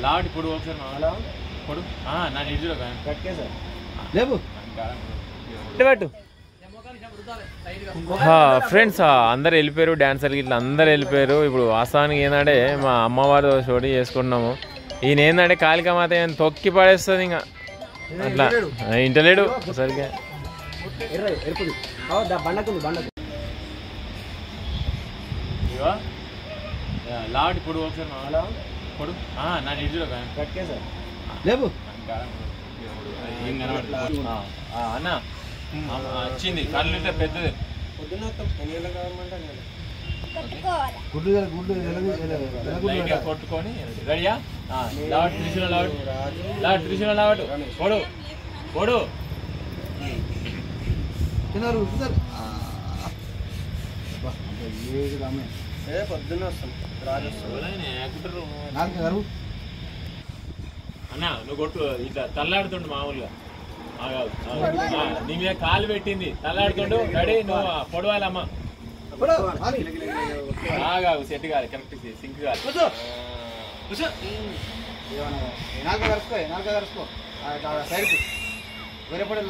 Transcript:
లావటి పొడు ఒకసారి పొడు నా నిజులో లేవు పెట్టు ఫ్రెండ్స్ అందరు వెళ్ళిపోయారు, డాన్సర్లు ఇట్లా అందరు వెళ్ళిపోయారు. ఇప్పుడు వాస్తవానికి ఏంటంటే మా అమ్మవారు షోటీ చేసుకుంటున్నాము. ఈయన ఏంటంటే కాళికామాత తొక్కి పడేస్తుంది ఇంకా అట్లా ఇంటలేడు సరిగ్గా. లావటి పొడు ఒకసారి పొడు నా నిజులో లేవు అన్న వచ్చింది కళ్ళు పెద్దది కొట్టుకొని రెడీయా లావట్ త్రిశూలం లావట్ త్రిశూలం లావట్ పొడు పొడు పొద్దున్న వస్తాం అన్నా నువ్వు కొట్టు ఇట్లా తల్లాడుతుండు మామూలుగా నీ మీద కాలు పెట్టింది తల్లాడుతుండు. రెడీ నువ్వు పొడవాలమ్మా బాగా సెట్ కాదు కరెక్ట్ సింక్ కాదు. వేరే పడే